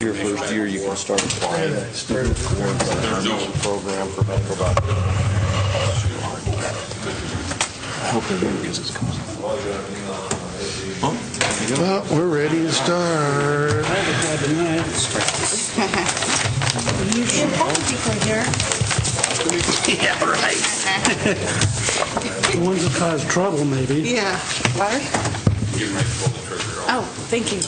Your first year, you can start applying. Program for medical doctors. Well, we're ready to start. You should have before here. Yeah, right. The ones that cause trouble, maybe. Yeah. Water? Oh, thank you.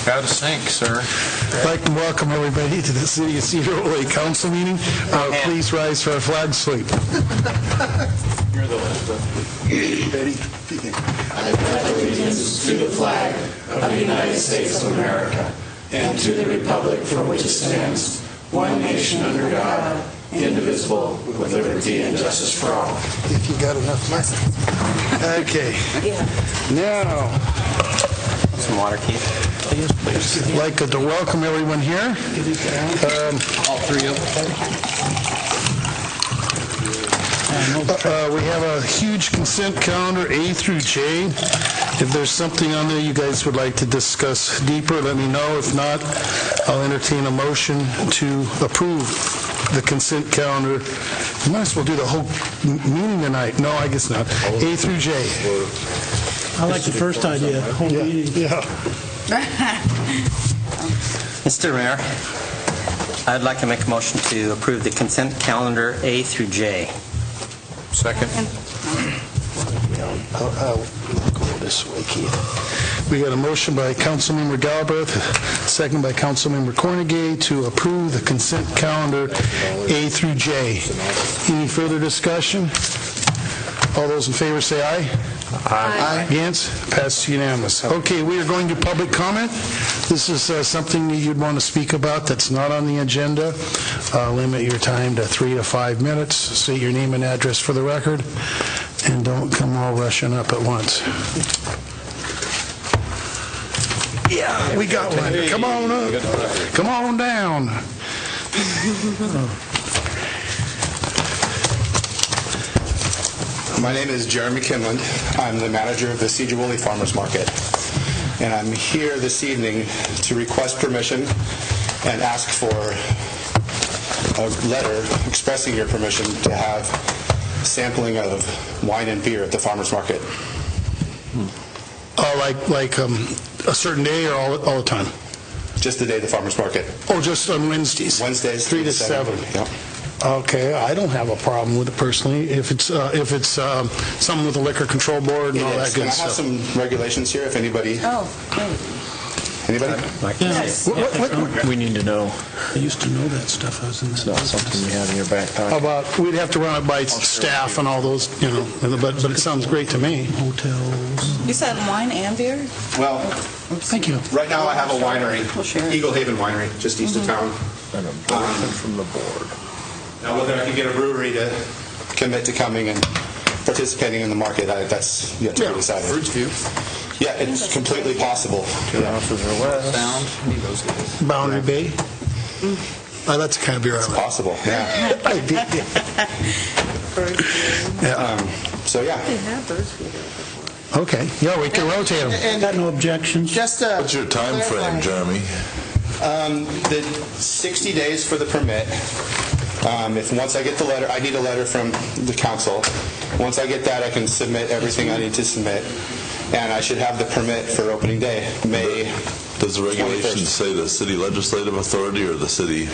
Out of sync, sir. I'd like to welcome everybody to the City of Sedro-Woolley Council Meeting. Please rise for our flag salute. You're the last. Ready? I pledge allegiance to the flag of the United States of America and to the republic for which it stands, one nation under God, indivisible, with liberty and justice for all. If you got enough money. Okay. Now, some water, Keith. I'd like to welcome everyone here. All three of them. We have a huge consent calendar, A through J. If there's something on there you guys would like to discuss deeper, let me know. If not, I'll entertain a motion to approve the consent calendar. You might as well do the whole meeting tonight. No, I guess not. A through J. I like the first idea, whole meeting. Yeah. Mr. Mayor, I'd like to make a motion to approve the consent calendar A through J. Second. I'll go this way, Keith. We got a motion by Councilmember Galbraith, second by Councilmember Cornegay to approve the consent calendar A through J. Any further discussion? All those in favor say aye. Aye. Against? Passed unanimous. Okay, we are going to public comment. This is something that you'd want to speak about that's not on the agenda. Limit your time to 3 to 5 minutes. State your name and address for the record. And don't come all rushing up at once. Yeah, we got one. Come on up. Come on down. My name is Jeremy Kinland. I'm the manager of the Sedro-Woolley Farmers Market. And I'm here this evening to request permission and ask for a letter expressing your permission to have sampling of wine and beer at the farmers market. Like a certain day or all the time? Just the day of the farmers market. Oh, just on Wednesdays? Wednesdays, 3 to 7. Yep. Okay, I don't have a problem with it personally. If it's something with the liquor control board and all that good And I stuff. have some regulations here if anybody... Oh, great. Anybody? Yes. We need to know. I used to know that stuff. I was in It's that not business. something you have in your back How pocket. about, we'd have to run it by staff and all those, but it sounds great to me. Hotels. You said wine and beer? Well, Thank you. right now I have a winery, We'll share it. Eagle Haven Winery, just east of town. And a motion from the board. Now, whether I can get a brewery to commit to coming and participating in the market, that's yet to be decided. View. Yeah, it's completely possible. Your officers are west. Boundary Bay? That's the kind of beer I like. Possible, yeah. So, yeah. Okay, yeah, we can rotate them. Got no objections? Just What's your time frame, Jeremy? The 60 days for the permit. Once I get the letter, I need a letter from the council. Once I get that, I can submit everything I need to submit, and I should have the permit for opening day, May. Does the regulations 21st. say the city legislative authority or the city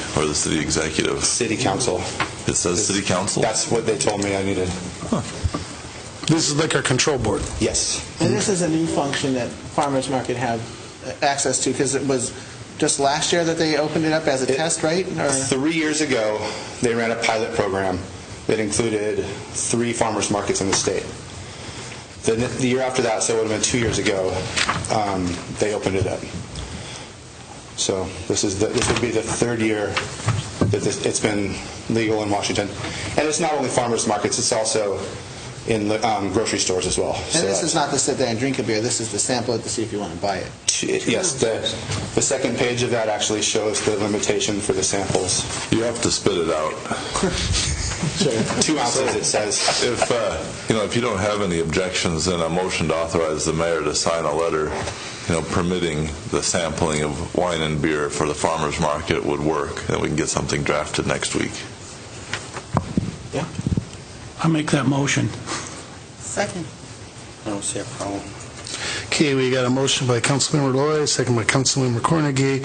executive? City council. It says city council? That's what they told me I needed. This is liquor control board. Yes. And this is a new function that farmers market have access to, because it was just last year that they opened it up as a test, right? Or 3 years ago, they ran a pilot program that included 3 farmers markets in the state. The year after that, so it would have been 2 years ago, they opened it up. So this would be the 3rd year that it's been legal in Washington. And it's not only farmers markets, it's also in the grocery stores as well. And this is not to sit there and drink a beer, this is to sample it to see if you want to buy it. Yes, the second page of that actually shows the limitation for the samples. You have to spit it out. 2 ounces, it says. If you don't have any objections, then a motion to authorize the mayor to sign a letter, permitting the sampling of wine and beer for the farmers market would work, and we can get something drafted next week. I make that motion. Second. I don't see a problem. Okay, we got a motion by Councilmember Loy, second by Councilmember Cornegy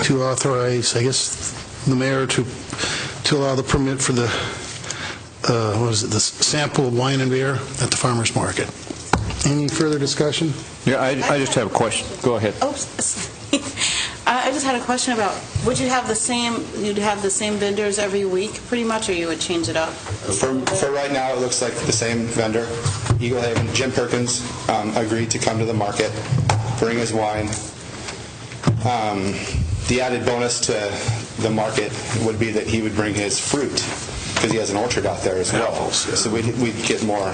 to authorize, I guess, the mayor to allow the permit for the, the sample of wine and beer at the farmer's market. Any further discussion? Yeah, I just have a question. Go ahead. Oops. I just had a question about, you'd have the same vendors every week, pretty much, or you would change it up? For right now, it looks like the same vendor. Eagle Haven, Jim Perkins, agreed to come to the market, bring his wine. The added bonus to the market would be that he would bring his fruit, because he has an orchard out there as well. So we'd get more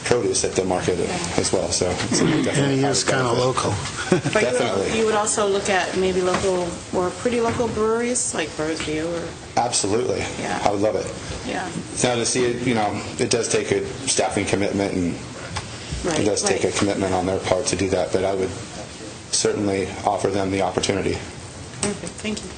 produce at the market as well. So it's And he is kind of local. But Definitely. you would also look at maybe local, or pretty local breweries, like Burrsview, or, Absolutely. Yeah. I would love it. yeah. Now to see it, it does take a staffing commitment, and it does take a commitment on their part to do that, but I would certainly offer them the opportunity. Perfect, thank you.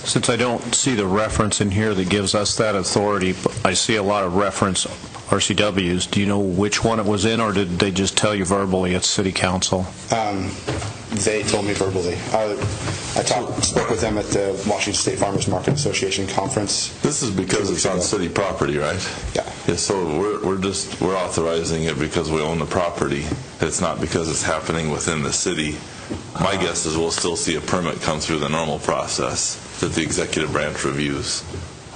Since I don't see the reference in here that gives us that authority, I see a lot of reference RCWs. Do you know which one it was in, or did they just tell you verbally at City Council? They told me verbally. I spoke with them at the Washington State Farmers Market Association conference. This is because it's on city property, right? Yeah. Yeah, so we're authorizing it because we own the property. It's not because it's happening within the city. My guess is we'll still see a permit come through the normal process that the executive branch reviews,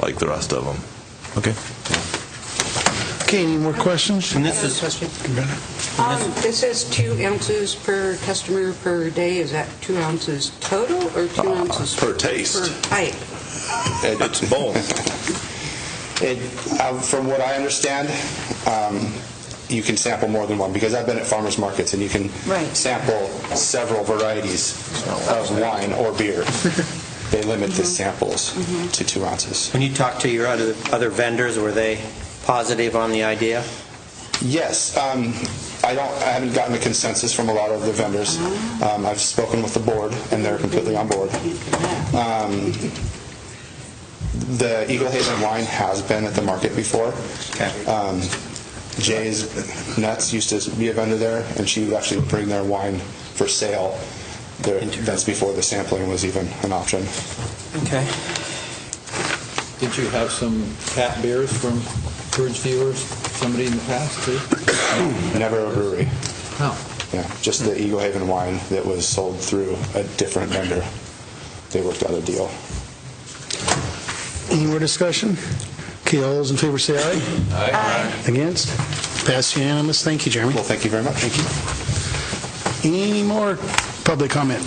like the rest of them. Okay. Okay, any more questions? And this is... This says 2 ounces per customer per day. Is that 2 ounces total or 2 ounces Per taste. per pipe? It's both. From what I understand, you can sample more than one, because I've been at farmers markets and you can sample several varieties of wine or beer. They limit the samples to 2 ounces. When you talked to your other vendors, were they positive on the idea? Yes. I haven't gotten a consensus from a lot of the vendors. I've spoken with the board, and they're completely on board. The Eagle Haven wine has been at the market before. Okay. Jay's Nuts used to be a vendor there, and she would actually bring their wine for sale. That's before the sampling was even an option. Okay. Did you have some tap beers from Burrsview or somebody in the past, too? Never a brewery. No. Yeah, just the Eagle Haven wine that was sold through a different vendor. They worked out a deal. Any more discussion? Okay, all those in favor say aye. Aye. Against? Passed unanimous. Thank you, Jeremy. Well, thank you very much. Thank you. Any more public comment?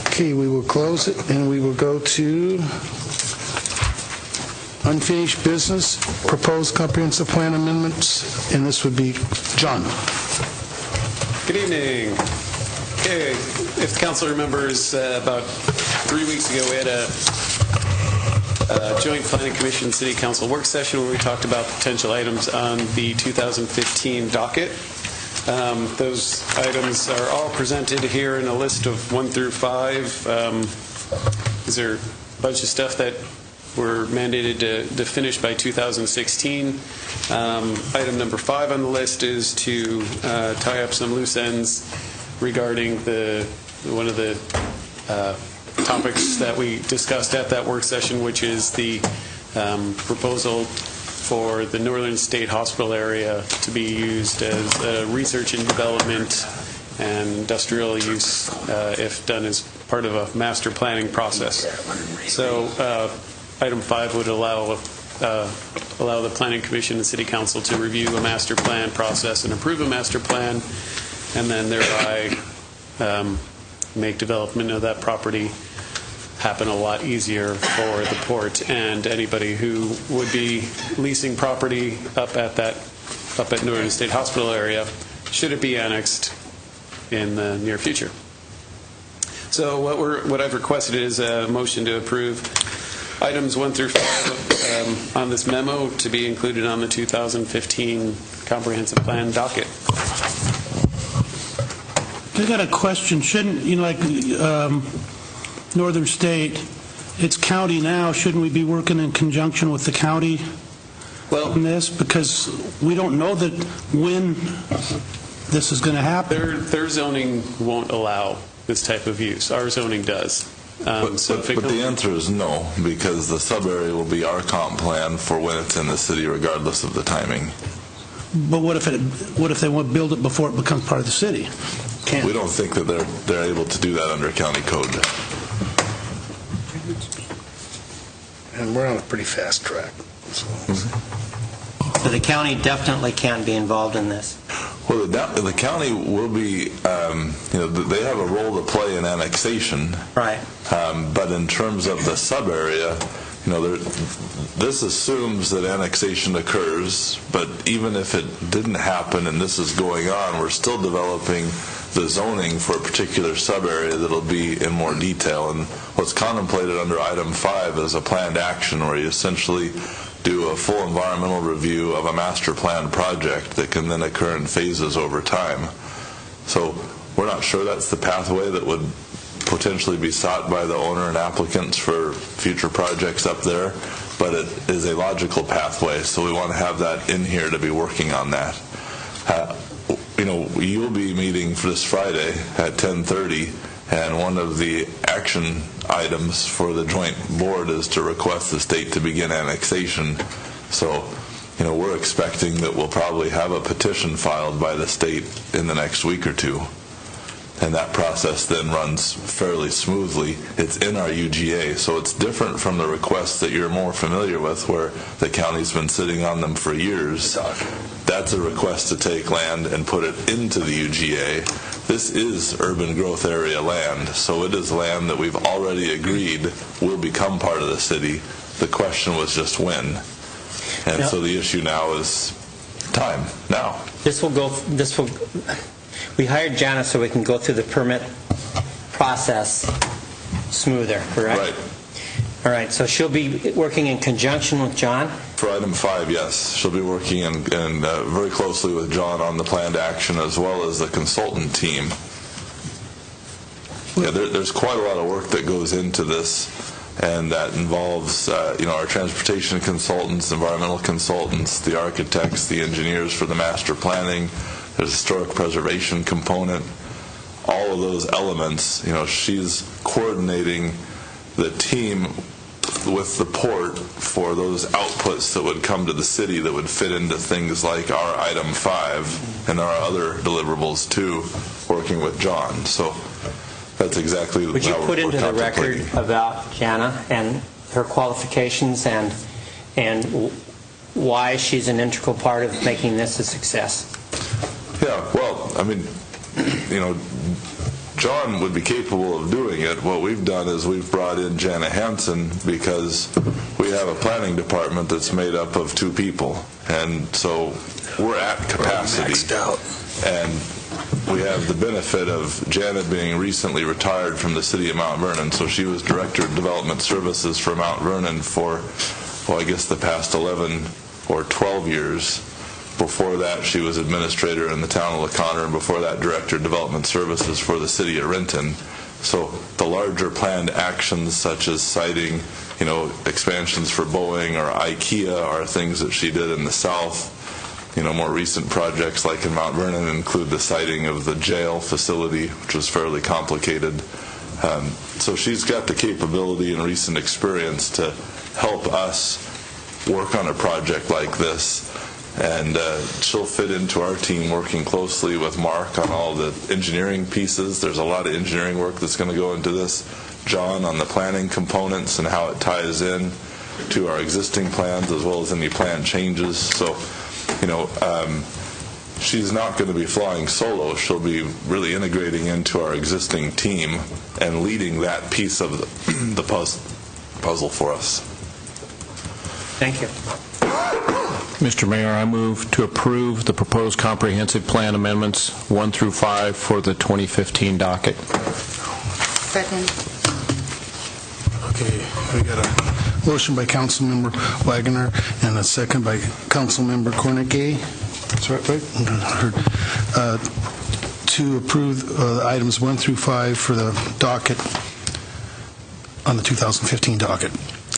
Okay, we will close it, and we will go to unfinished business, proposed comprehensive plan amendments, and this would be John. Good evening. Okay, if the council remembers, about 3 weeks ago we had a joint planning commission city council work session where we talked about potential items on the 2015 docket. Those items are all presented here in a list of 1 through 5. These are a bunch of stuff that were mandated to finish by 2016. Item number 5 on the list is to tie up some loose ends regarding one of the topics that we discussed at that work session, which is the proposal for the Northern State Hospital area to be used as research and development and industrial use if done as part of a master planning process. So item 5 would allow the Planning Commission and City Council to review a master plan process and approve a master plan, and then thereby make development of that property happen a lot easier for the port and anybody who would be leasing property up at Northern State Hospital area, should it be annexed in the near future. So what I've requested is a motion to approve items 1 through 5 on this memo to be included on the 2015 comprehensive plan docket. I got a question. Shouldn't, like Northern State, it's county now, shouldn't we be working in conjunction with the county on this? Because we don't know that when this is going to happen. Their zoning won't allow this type of use. Our zoning does. But the answer is no, because the sub-area will be our comp plan for when it's in the city, regardless of the timing. But what if they want to build it before it becomes part of the city? We don't think that they're able to do that under county code. And we're on a pretty fast track. So the county definitely can't be involved in this. Well, the county will be, they have a role to play in annexation. Right. But in terms of the sub-area, this assumes that annexation occurs, but even if it didn't happen and this is going on, we're still developing the zoning for a particular sub-area that'll be in more detail. And what's contemplated under item 5 is a planned action where you essentially do a full environmental review of a master plan project that can then occur in phases over time. So we're not sure that's the pathway that would potentially be sought by the owner and applicants for future projects up there, but it is a logical pathway, so we want to have that in here to be working on that. You'll be meeting for this Friday at 10:30, and one of the action items for the joint board is to request the state to begin annexation. So, we're expecting that we'll probably have a petition filed by the state in the next week or two. And that process then runs fairly smoothly. It's in our UGA, so it's different from the requests that you're more familiar with, where the county's been sitting on them for years. That's a request to take land and put it into the UGA. This is urban growth area land, so it is land that we've already agreed will become part of the city. The question was just when. And so the issue now is time, now. We hired Jana so we can go through the permit process smoother, correct? Right. All right, so she'll be working in conjunction with John? For item 5, yes. She'll be working very closely with John on the planned action as well as the consultant team. Yeah, there's quite a lot of work that goes into this, and that involves our transportation consultants, environmental consultants, the architects, the engineers for the master planning. There's a historic preservation component. All of those elements, she's coordinating the team with the port for those outputs that would come to the city that would fit into things like our item 5 and our other deliverables too, working with John. So that's exactly Would you put into the record about Jana and her qualifications and why she's an integral part of making this a success? Yeah, well, John would be capable of doing it. What we've done is we've brought in Jana Hansen because we have a planning department that's made up of 2 people. And so we're at capacity. Maxed out. And we have the benefit of Jana being recently retired from the city of Mount Vernon. So she was Director of Development Services for Mount Vernon for, I guess the past 11 or 12 years. Before that, she was administrator in the town of LaConner, and before that, Director of Development Services for the city of Renton. So the larger planned actions, such as siting, expansions for Boeing or IKEA, are things that she did in the south. More recent projects like in Mount Vernon include the siting of the jail facility, which was fairly complicated. So she's got the capability and recent experience to help us work on a project like this. And she'll fit into our team working closely with Mark on all the engineering pieces. There's a lot of engineering work that's going to go into this. John on the planning components and how it ties in to our existing plans as well as any plan changes. So, she's not going to be flying solo. She'll be really integrating into our existing team and leading that piece of the puzzle for us. Thank you. Mr. Mayor, I move to approve the proposed comprehensive plan amendments 1 through 5 for the 2015 docket. Second. Okay, we got a Motion by Councilmember Wagner and a second by Councilmember Cornegay. That's right? To approve items 1 through 5 for the docket on the 2015 docket.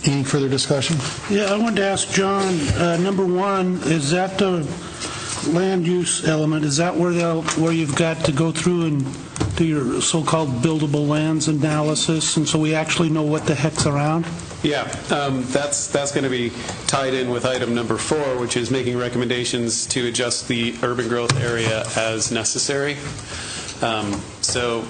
Any further discussion? Yeah, I wanted to ask John, number 1, is that the land use element? Is that where you've got to go through and do your so-called buildable lands analysis, and so we actually know what the heck's around? Yeah, that's going to be tied in with item number 4, which is making recommendations to adjust the urban growth area as necessary. So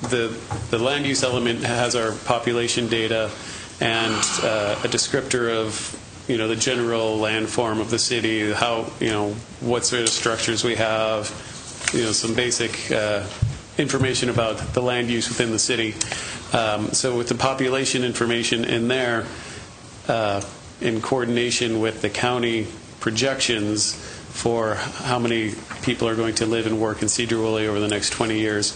the land use element has our population data and a descriptor of the general landform of the city, how what sort of structures we have, some basic information about the land use within the city. So with the population information in there, in coordination with the county projections for how many people are going to live and work in Sedro-Woolley over the next 20 years,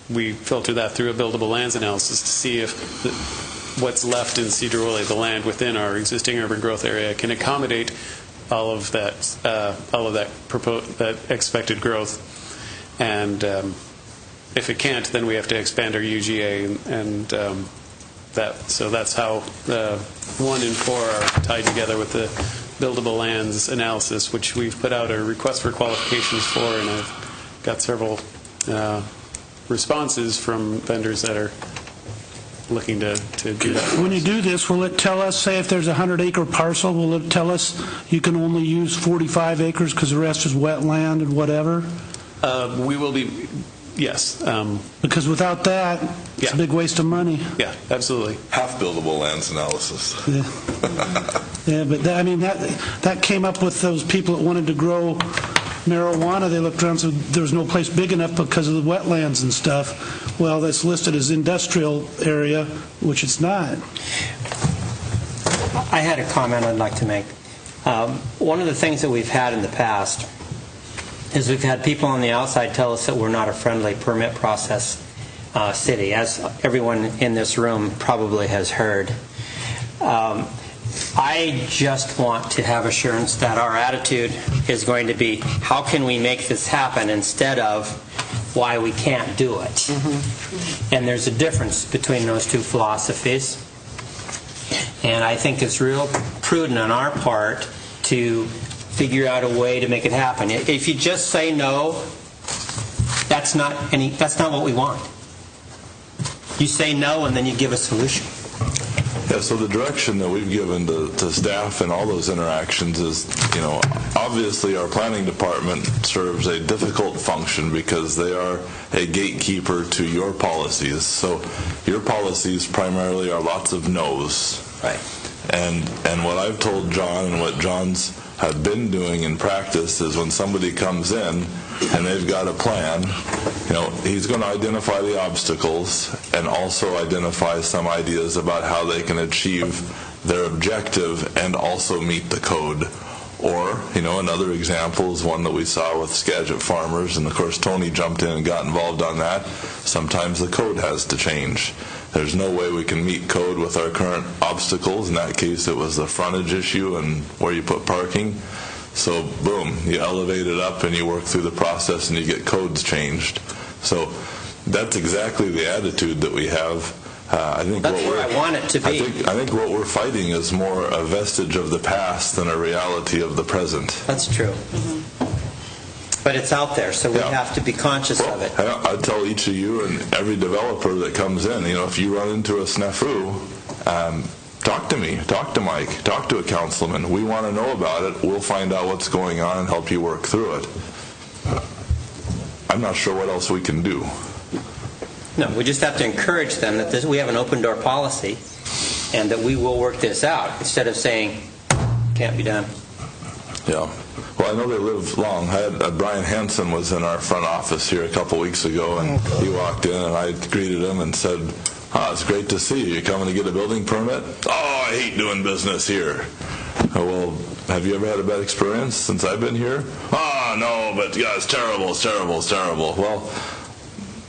we filter that through a buildable lands analysis to see if what's left in Sedro-Woolley, the land within our existing urban growth area, can accommodate all of that that expected growth. And if it can't, then we have to expand our UGA, and so that's how 1 and 4 are tied together with the buildable lands analysis, which we've put out a request for qualifications for, and I've got several responses from vendors that are looking to do that. When you do this, will it tell us, say if there's a 100-acre parcel, will it tell us you can only use 45 acres because the rest is wetland and whatever? We will be, yes. Because without that, it's a big waste of money. Yeah, absolutely. Half buildable lands analysis. Yeah, but that came up with those people that wanted to grow marijuana. They looked around and said there was no place big enough because of the wetlands and stuff. Well, that's listed as industrial area, which it's not. I had a comment I'd like to make. One of the things that we've had in the past is we've had people on the outside tell us that we're not a friendly permit process city, as everyone in this room probably has heard. I just want to have assurance that our attitude is going to be, how can we make this happen, instead of why we can't do it. Mm-hmm. And there's a difference between those two philosophies. And I think it's real prudent on our part to figure out a way to make it happen. If you just say no, that's not what we want. You say no, and then you give a solution. Yeah, so the direction that we've given to staff and all those interactions is, obviously our planning department serves a difficult function because they are a gatekeeper to your policies. So your policies primarily are lots of no's. Right. And what I've told John and what John's have been doing in practice is when somebody comes in and they've got a plan, he's going to identify the obstacles and also identify some ideas about how they can achieve their objective and also meet the code. Or, another example is one that we saw with Skagit farmers, and of course Tony jumped in and got involved on that. Sometimes the code has to change. There's no way we can meet code with our current obstacles. In that case, it was the frontage issue and where you put parking. So, boom, you elevate it up and you work through the process and you get codes changed. So that's exactly the attitude that we have. I think that's where I want it to be. I think what we're fighting is more a vestige of the past than a reality of the present. That's true. Mm-hmm. But it's out there, so we have to be conscious of it. I tell each of you and every developer that comes in, if you run into a snafu, talk to me, talk to Mike, talk to a councilman. We want to know about it. We'll find out what's going on and help you work through it. I'm not sure what else we can do. No, we just have to encourage them that we have an open door policy and that we will work this out, instead of saying, can't be done. Yeah. Well, I know they live long. I had Brian Hansen was in our front office here a couple weeks ago, and he walked in, and I greeted him and said, it's great to see you. You coming to get a building permit? Oh, I hate doing business here. Well, have you ever had a bad experience since I've been here? Oh, no, but yeah, it's terrible, it's terrible, it's terrible. Well,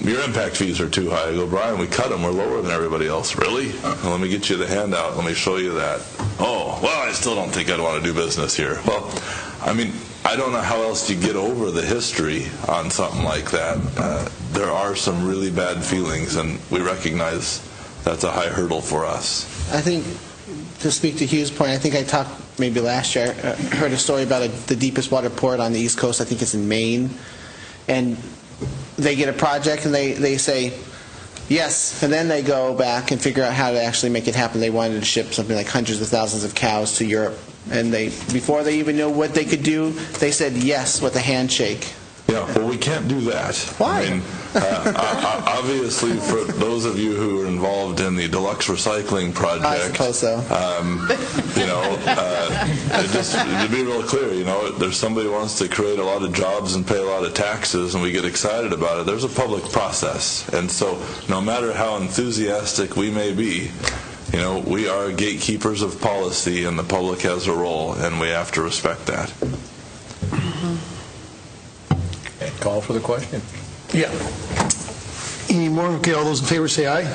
your impact fees are too high. I go, Brian, we cut them. We're lower than everybody else. Really? Well, let me get you the handout. Let me show you that. Oh, well, I still don't think I'd want to do business here. Well, I mean, I don't know how else you get over the history on something like that. There are some really bad feelings, and we recognize that's a high hurdle for us. I think, to speak to Hugh's point, I think I talked maybe last year, heard a story about the deepest water port on the East Coast. I think it's in Maine. And they get a project and they say yes, and then they go back and figure out how to actually make it happen. They wanted to ship something like hundreds of thousands of cows to Europe, and before they even knew what they could do, they said yes with a handshake. Yeah, well, we can't do that. Why? I mean, obviously, for those of you who are involved in the deluxe recycling project, I suppose so. Just to be real clear, there's somebody who wants to create a lot of jobs and pay a lot of taxes, and we get excited about it. There's a public process, and so no matter how enthusiastic we may be, we are gatekeepers of policy, and the public has a role, and we have to respect that. Call for the question. Yeah. Any more? Okay, all those in favor say aye.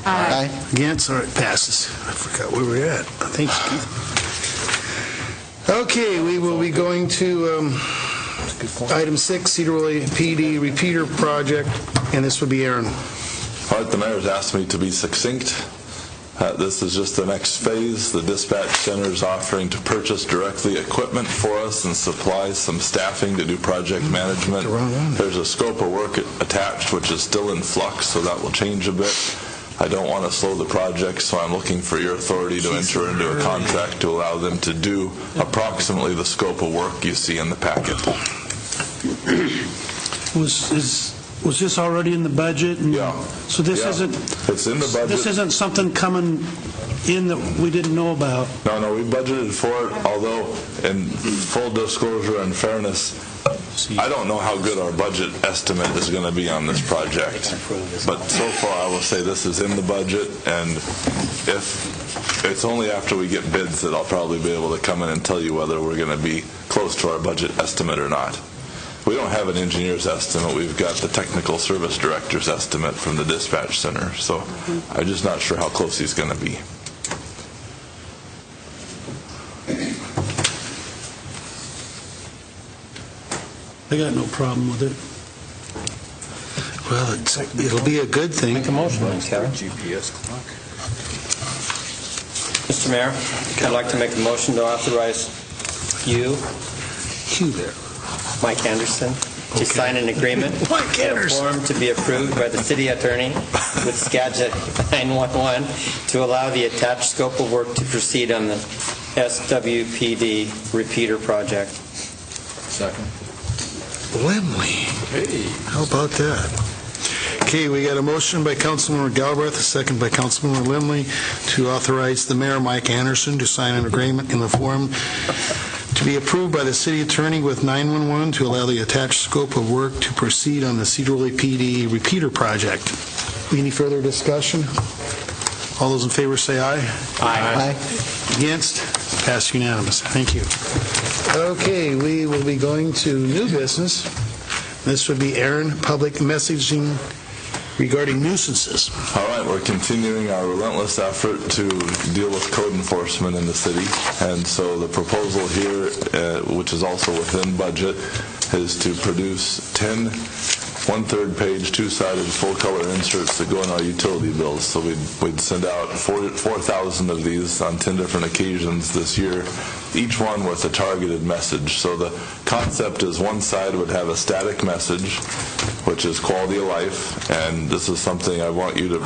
Aye. Against? All right, passes. I forgot where we're at. Thanks, Keith. Okay, we will be going to item 6, Sedro-Woolley PD repeater project, and this would be Aaron. All right, the mayor's asked me to be succinct. This is just the next phase. The dispatch center is offering to purchase directly equipment for us and supply some staffing to do project management. There's a scope of work attached which is still in flux, so that will change a bit. I don't want to slow the project, so I'm looking for your authority to enter into a contract to allow them to do approximately the scope of work you see in the packet. Was this already in the budget? Yeah. So this isn't... It's in the budget. This isn't something coming in that we didn't know about? No, we budgeted for it, although in full disclosure and fairness, I don't know how good our budget estimate is going to be on this project. But so far, I will say this is in the budget, and if it's only after we get bids that I'll probably be able to come in and tell you whether we're going to be close to our budget estimate or not. We don't have an engineer's estimate. We've got the technical service director's estimate from the dispatch center. So I'm just not sure how close he's going to be. I got no problem with it. Well, it'll be a good thing. Make a motion, Kevin. GPS clock. Mr. Mayor, I'd like to make a motion to authorize you, Mike Anderson, to sign an agreement for a form to be approved by the city attorney with Skagit 911 to allow the attached scope of work to proceed on the SWPD repeater project. Second. Limley. Hey. How about that? Okay, we got a motion by Councilmember Galbraith, a second by Councilmember Limley, to authorize the mayor, Mike Anderson, to sign an agreement in the form to be approved by the city attorney with 911 to allow the attached scope of work to proceed on the Sedro-Woolley PD repeater project. Any further discussion? All those in favor say aye. Aye. Against? Passed unanimous. Thank you. Okay, we will be going to new business. This would be Aaron, public messaging regarding nuisances. All right, we're continuing our relentless effort to deal with code enforcement in the city. And so the proposal here, which is also within budget, is to produce 10 one-third page, two-sided, full-color inserts that go in our utility bills. So we'd send out 4,000 of these on 10 different occasions this year, each one with a targeted message. So the concept is one side would have a static message, which is quality of life, and this is something I want you to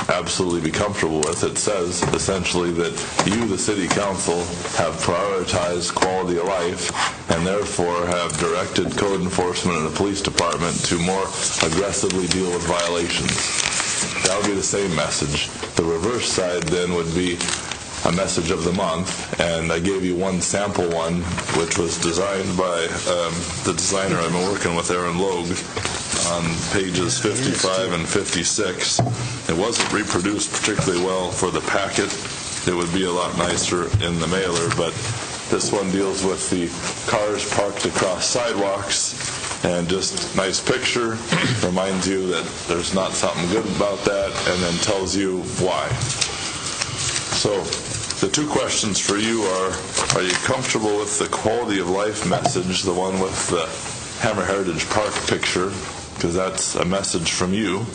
absolutely be comfortable with. It says essentially that you, the city council, have prioritized quality of life and therefore have directed code enforcement and the police department to more aggressively deal with violations. That would be the same message. The reverse side then would be a message of the month, and I gave you one sample one, which was designed by the designer I've been working with, Aaron Logue, on pages 55 and 56. It wasn't reproduced particularly well for the packet. It would be a lot nicer in the mailer, but this one deals with the cars parked across sidewalks And just nice picture, reminds you that there's not something good about that, and then tells you why. So the two questions for you are you comfortable with the quality of life message, the one with the Hammer Heritage Park picture, because that's a message from you?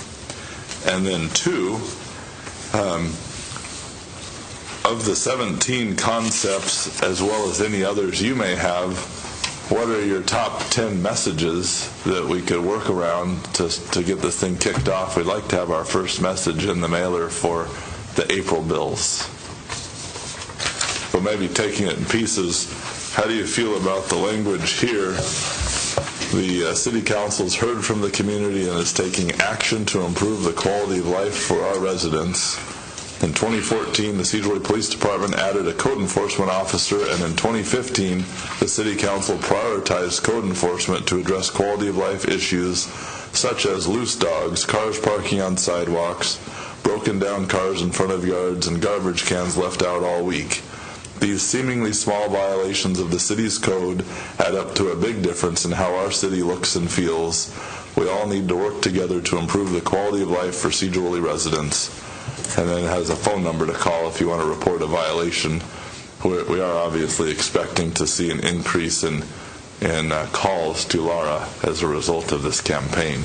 And then two, of the 17 concepts, as well as any others you may have, what are your top 10 messages that we could work around to get this thing kicked off? We'd like to have our first message in the mailer for the April bills. But maybe taking it in pieces, how do you feel about the language here? The City Council's heard from the community and is taking action to improve the quality of life for our residents. In 2014, the Sedro-Woolley Police Department added a code enforcement officer, and in 2015, the City Council prioritized code enforcement to address quality of life issues such as loose dogs, cars parking on sidewalks, broken down cars in front of yards, and garbage cans left out all week. These seemingly small violations of the city's code add up to a big difference in how our city looks and feels. We all need to work together to improve the quality of life for Sedro-Woolley residents. And then it has a phone number to call if you want to report a violation. We are obviously expecting to see an increase in calls to Laura as a result of this campaign.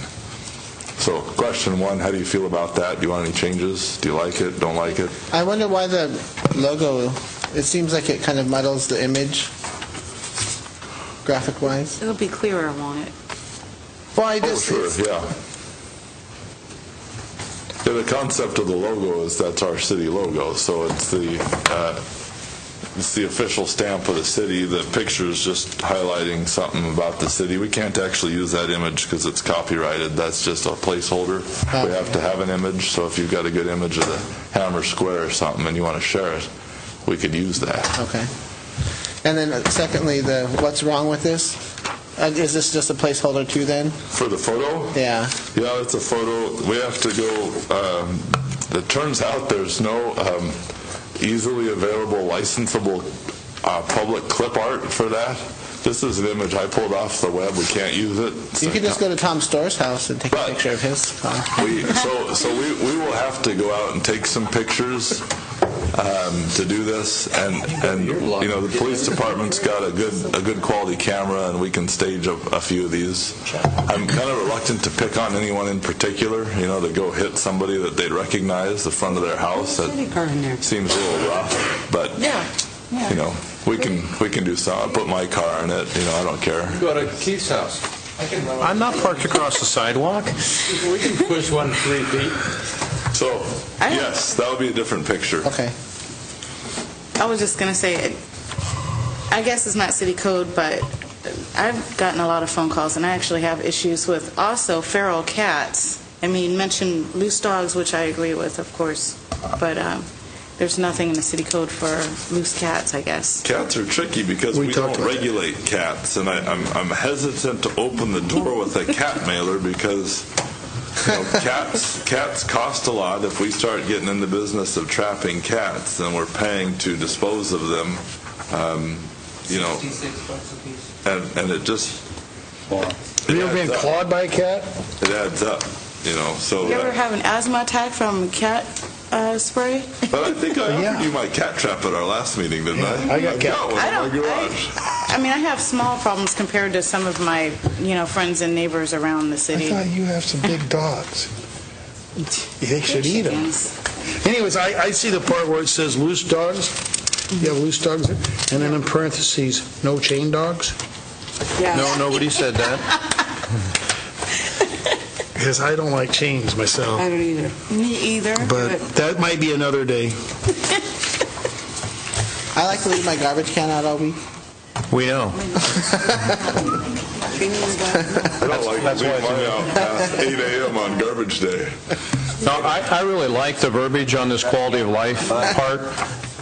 So question one, how do you feel about that? Do you want any changes? Do you like it? Don't like it? I wonder why the logo, it seems like it kind of muddles the image, graphic-wise. It'll be clearer, won't it? Well, I just, sure, yeah. Yeah, the concept of the logo is that's our city logo, so it's the official stamp of the city. The picture is just highlighting something about the city. We can't actually use that image because it's copyrighted. That's just a placeholder. We have to have an image, so if you've got a good image of the Hammer Square or something and you want to share it, we could use that. Okay. And then secondly, the what's wrong with this? Is this just a placeholder too then? For the photo? Yeah. Yeah, it's a photo. We have to go, it turns out there's no easily available licensable public clip art for that. This is an image I pulled off the web. We can't use it. You could just go to Tom Storr's house and take a picture of his. We will have to go out and take some pictures to do this, and you know, the police department's got a good quality camera, and we can stage a few of these. I'm kind of reluctant to pick on anyone in particular, you know, to go hit somebody that they'd recognize the front of their house. That seems a little rough, but you know, we can do some. I put my car in it, you know, I don't care. Go to Keith's house. I'm not parked across the sidewalk. We can push 1 3 feet. So, yes, that would be a different picture. Okay. I was just going to say, I guess it's not city code, but I've gotten a lot of phone calls, and I actually have issues with also feral cats. I mean, you mentioned loose dogs, which I agree with, of course, but there's nothing in the city code for loose cats, I guess. Cats are tricky because we don't regulate cats, and I'm hesitant to open the door with a cat mailer because, you know, cats cost a lot. If we start getting in the business of trapping cats, then we're paying to dispose of them. You know, and it just Have you ever been clawed by a cat? It adds up, you know. So You ever have an asthma attack from cat spray? But I think I offered you my cat trap at our last meeting, didn't I? I got cat. one in my garage. I mean, I have small problems compared to some of my, friends and neighbors around the I city. thought you have some big dogs. They should eat them. Anyways, I see the part where it says loose dogs. You have loose dogs there? And then in parentheses, no chain dogs? Yeah. No, nobody said that. Because I don't like chains myself. I don't either. Me either. But that might be another day. I like to leave my garbage can out all week. We know. I don't like to leave mine out past 8 a.m. on garbage day. No, I really like the verbiage on this quality of life part.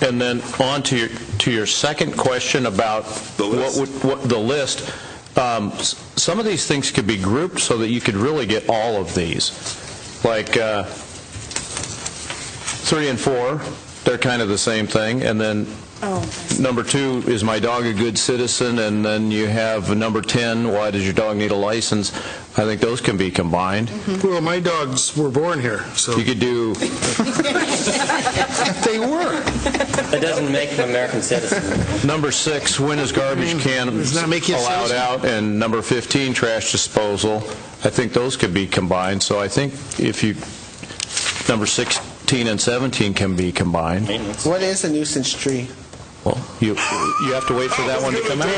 And then on to your second question about the list. Some of these things could be grouped so that you could really get all of these. Like 3 and 4, they're kind of the same thing. And then Number 2, is my dog a good citizen? And then you have number 10, why does your dog need a license? I think those can be combined. Well, my dogs were born here, so... You could do, They were. That doesn't make them American citizens. number 6, when is garbage can Does that make you a allowed citizen? out? And number 15, trash disposal. I think those could be combined. So I think if you, number 16 and 17 can be combined. What is a nuisance tree? Well, you have to wait for that one to come out.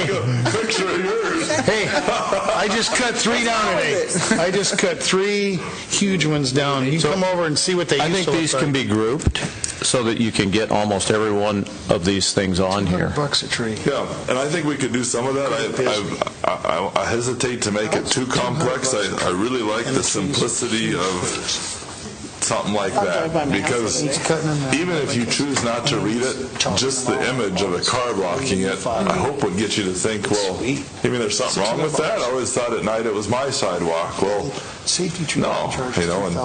Picture of yours. Hey, I just cut 3 down today. I just cut 3 huge ones down. You can come over and see what they I used think to look these like. can be grouped so that you can get almost every one of these things on here. $100 a tree. Yeah, and I think we could do some of that. I hesitate to make it too complex. I really like the simplicity of something like that, because even if you choose not to read it, just the image of a car blocking it, I hope would get you to think, well, you mean there's something wrong with that? I always thought at night it was my sidewalk. Well, no, and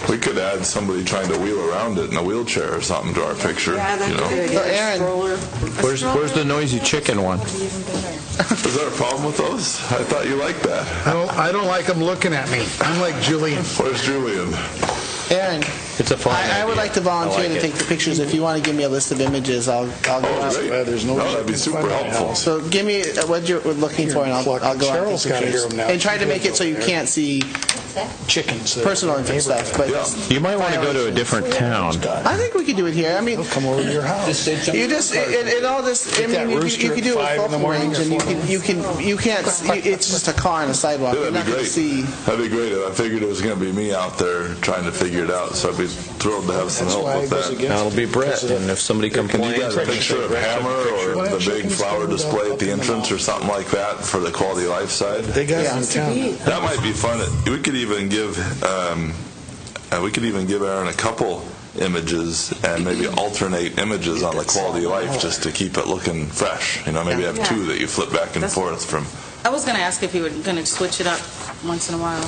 we could add somebody trying to wheel around it in a wheelchair or something to our picture. Yeah, that's So, good. Aaron, Where's the noisy chicken one? Is there a problem with those? I thought you liked that. I don't like them looking at me. I'm like Julian. Where's Julian? Aaron, It's a fun I would idea. like to volunteer I like to it. take the pictures. If you want to give me a list of images, I'll go out. Great. No, that'd be super helpful. So give me what you're looking for, and I'll go out and Cheryl's take gotta hear pictures. them now. And try to make it so you can't see Chickens. personal info stuff. But You might want to go to a different town. I think we could do it here. I mean, Come over to your house. you just it all just. I Get that mean, you rooster can do at it 5 in the with morning range, and or you can't. It's just a car on a sidewalk. Yeah, You're that'd not be going great. to see. That'd be great. I figured it was going to be me out there trying to figure it out, so I'd be thrilled to have some help with that. That'll be Brett, and if somebody Can you complains... get a picture of Hammer or the big flower display at the entrance or something like that for the quality of life side? They got it in town. That might be fun. We could even give Aaron a couple images and maybe alternate images on the quality of life just to keep it looking fresh. You know, maybe have 2 that you flip back and forth from. I was going to ask if you were going to switch it up once in a while.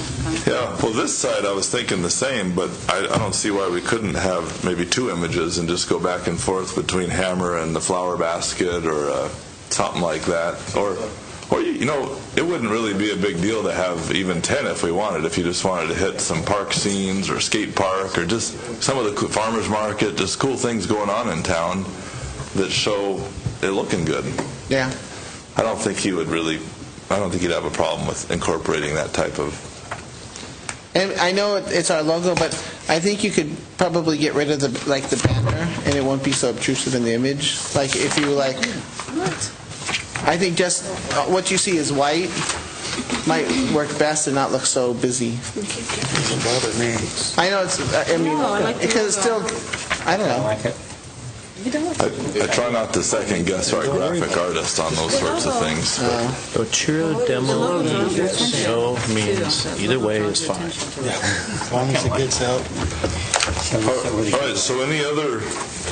Yeah, well, this side I was thinking the same, but I don't see why we couldn't have maybe 2 images and just go back and forth between Hammer and the flower basket or something like that. Or you know, it wouldn't really be a big deal to have even 10 if we wanted, if you just wanted to hit some park scenes or skate park or just some of the farmers market, just cool things going on in town that show it looking good. Yeah. I don't think he'd have a problem with incorporating that type of. And I know it's our logo, but I think you could probably get rid of the banner, and it won't be so obtrusive in the image. Like if you I think just what you see is white might work best and not look so busy. Doesn't bother me. I know it's. I mean, No, I like the because it's still. I don't I know. like it. I try not to second guess our graphic artist on those sorts of things. But Ochiro demo so means either way is fine. As long as it gets out. all right, so any other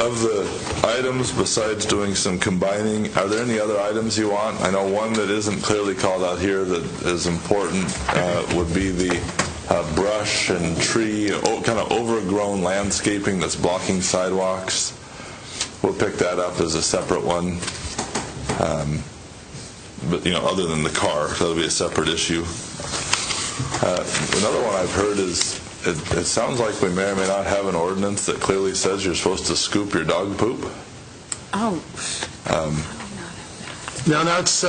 of the items besides doing some combining, are there any other items you want? I know one that isn't clearly called out here that is important would be the brush and tree, kind of overgrown landscaping that's blocking sidewalks. We'll pick that up as a separate one. But, you know, other than the car, that'll be a separate issue. Another one I've heard is, it sounds like we may or may not have an ordinance that clearly says you're supposed to scoop your dog poop. Oh. Now, that's,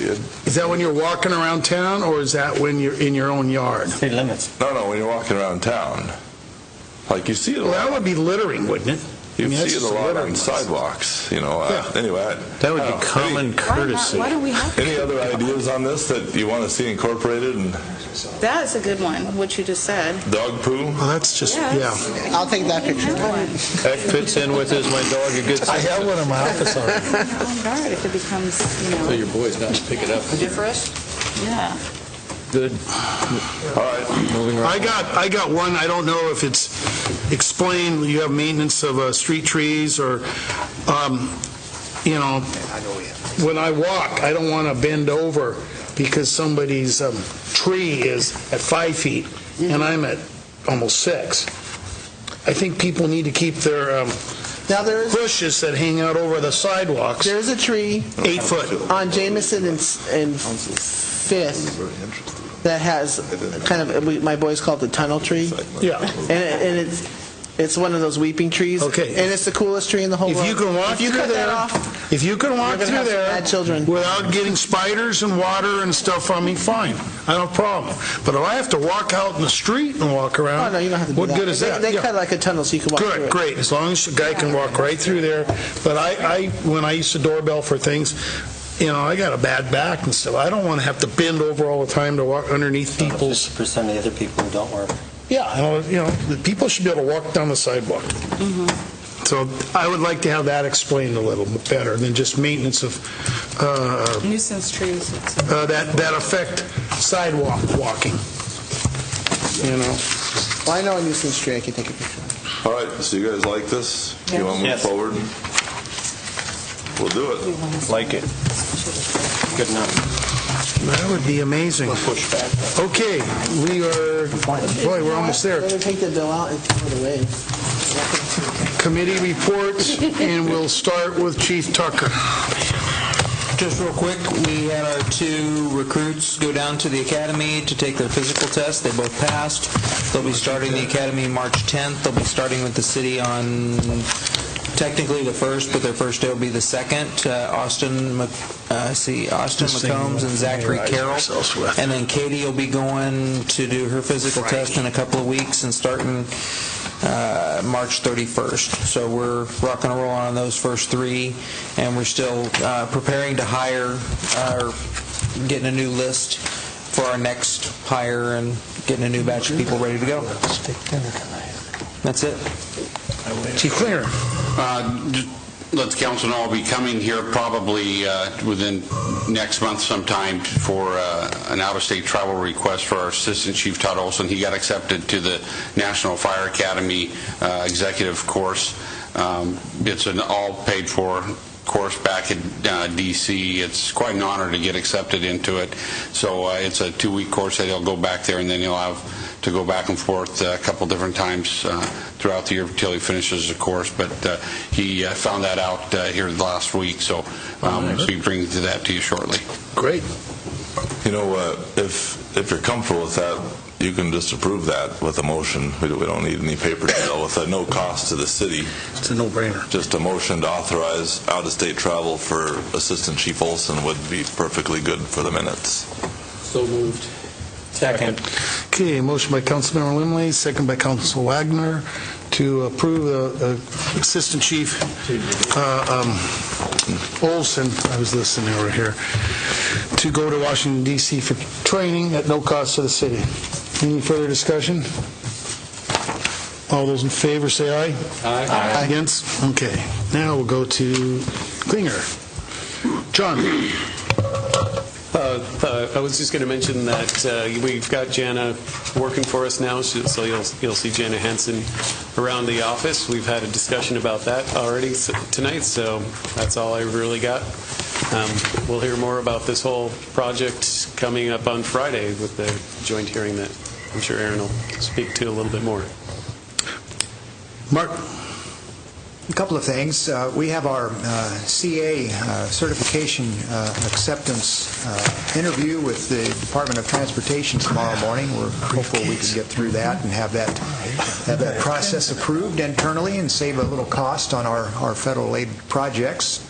is that when you're walking around town, or is that when you're in your own yard? City limits. No, when you're walking around town. Like you see it a Well, lot. that would be littering, wouldn't it? You that's see it a just lot littering. on sidewalks, you know. Yeah. Anyway, That would I don't be know. common courtesy. Why don't we have Any other ideas on this that you want to see incorporated? And That's a good one, what you just said. dog poo? Well, that's just, yeah. I'll take that picture. That fits in with is my dog a good I citizen? have one in my office already. Oh, darn, if it becomes, you know, Your boy's not to pick it up. yeah. Good. All right. Moving right. I got one, I don't know if it's explained, you have maintenance of street trees or, you know, when I walk, I don't want to bend over because somebody's tree is at 5 feet and I'm at almost 6. I think people need to keep their Now, there is bushes that hang out over the sidewalks, a tree 8 foot. on Jameson and 5th that has kind of, my boys call it the tunnel tree. Yeah. And it's one of those weeping trees. Okay. And it's the coolest tree in the whole world. If you can walk If you through cut that there, off, if you can walk you're gonna through have some there bad children. without getting spiders and water and stuff on me, fine. I don't have a problem. But if I have to walk out in the street and walk around, oh, no, you don't have to do what that. good is that? They Yeah. cut like a tunnel so you can walk through Good, it. great, as long as the guy can walk right through there. But when I used to doorbell for things, I got a bad back and stuff. I don't want to have to bend over all the time to walk underneath people's. 50% of the other people who don't work. Yeah, the people should be able to walk down the sidewalk. So I would like to have that explained a little bit better than just maintenance of Nuisance trees. that affect sidewalk walking. Well, I know a nuisance tree. I can take a picture. All right, so you guys like this? You want to move forward? We'll do it. Like it. Good enough. That would be amazing. Okay, boy, we're almost there. Better take the bill out and throw it away. Committee reports, and we'll start with Chief Tucker. Just real quick, we had our 2 recruits go down to the academy to take their physical test. They both passed. They'll be starting the academy March 10th. They'll be starting with the city on technically the 1st, but their first day will be the 2nd. Austin McCombs and Zachary Carroll. And then Katie will be going to do her physical test in a couple of weeks and starting March 31st. So we're rocking and rolling on those first 3, and we're still preparing to hire, or getting a new list for our next hire and getting a new batch of people ready to go. That's it. Chief Klinger. Let the council know I'll be coming here probably within next month sometime for an out-of-state travel request for our Assistant Chief Todd Olson. He got accepted to the National Fire Academy executive course. It's an all-paid-for course back in D.C. It's quite an honor to get accepted into it. So it's a 2-week course that he'll go back there, and then he'll have to go back and forth a couple different times throughout the year until he finishes the course. But he found that out here last week, so we'll be bringing that to you shortly. Great. If you're comfortable with that, you can just approve that with a motion. We don't need any paper trail with no cost to the city. It's a no-brainer. Just a motion to authorize out-of-state travel for Assistant Chief Olson would be perfectly good for the minutes. So moved. Second. Okay, motion by Councilmember Limley, second by Council Wagner to approve the Assistant Chief Olson, I was listening over here, to go to Washington, D.C. for training at no cost to the city. Any further discussion? All those in favor say aye. Aye. Against? Okay. Now we'll go to Klinger. John. I was just going to mention that we've got Jana working for us now, so you'll see Jana Hansen around the office. We've had a discussion about that already tonight, so that's all I really got. We'll hear more about this whole project coming up on Friday with the joint hearing that I'm sure Aaron will speak to a little bit more. Mark. A couple of things. We have our CA certification acceptance interview with the Department of Transportation tomorrow morning. We're hopeful we can get through that and have that process approved internally and save a little cost on our federal aid projects.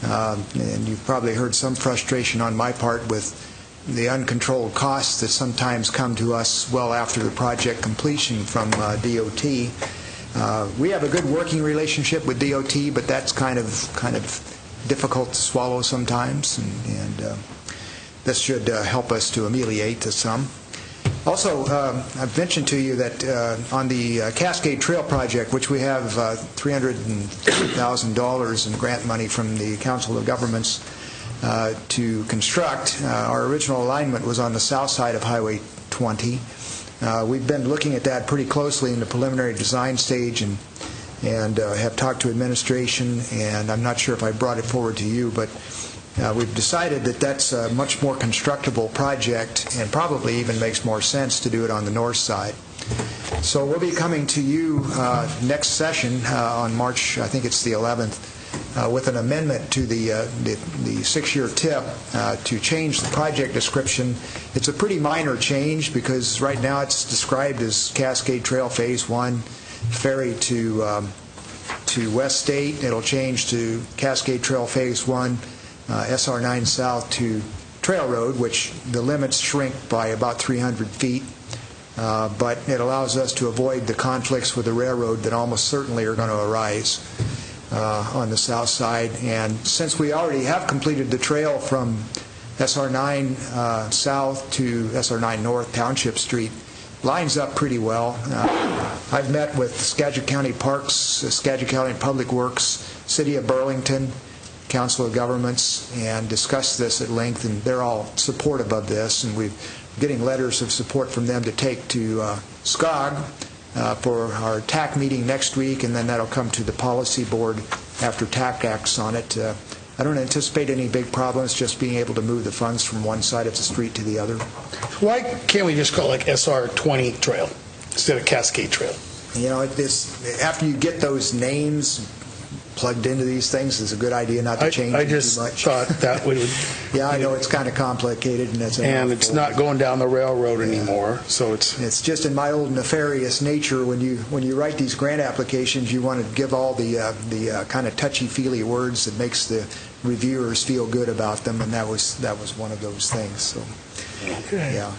And you've probably heard some frustration on my part with the uncontrolled costs that sometimes come to us well after the project completion from DOT. We have a good working relationship with DOT, but that's kind of difficult to swallow sometimes, and this should help us to ameliorate some. Also, I've mentioned to you that on the Cascade Trail project, which we have $300,000 in grant money from the Council of Governments to construct, our original alignment was on the south side of Highway 20. We've been looking at that pretty closely in the preliminary design stage and have talked to administration, and I'm not sure if I brought it forward to you, but we've decided that that's a much more constructible project and probably even makes more sense to do it on the north side. So we'll be coming to you next session on March, I think it's the 11th, with an amendment to the 6-year TIP to change the project description. It's a pretty minor change because right now it's described as Cascade Trail Phase 1, ferry to West State. It'll change to Cascade Trail Phase 1, SR 9 South to Trail Road, which the limits shrink by about 300 feet. But it allows us to avoid the conflicts with the railroad that almost certainly are going to arise on the south side. And since we already have completed the trail from SR 9 South to SR 9 North, Township Street, lines up pretty well. I've met with Skagit County Parks, Skagit County Public Works, City of Burlington, Council of Governments, and discussed this at length, and they're all supportive of this, and we're getting letters of support from them to take to SCOG for our TAC meeting next week, and then that'll come to the policy board after TAC acts on it. I don't anticipate any big problems, just being able to move the funds from one side of the street to the other. Why can't we just call it like SR 20 Trail instead of Cascade Trail? You know, after you get those names plugged into these things, it's a good idea not to change I them just too much. thought that would... Yeah, I know it's kind of complicated, and it's not going down the railroad anymore, so it's just in my old nefarious nature. When you write these grant applications, you want to give all the kind of touchy-feely words that makes the reviewers feel good about them, and that was one of those things. So, okay. Yeah.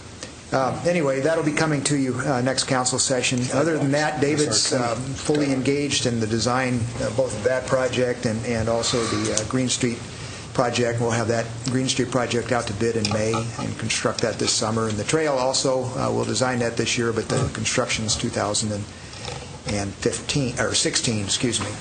Anyway, that'll be coming to you next council session. Other than that, David's fully engaged in the design both of that project and also the Green Street project. We'll have that Green Street project out to bid in May and construct that this summer. And the trail also, we'll design that this year, but the construction's 2015 or 16, excuse me.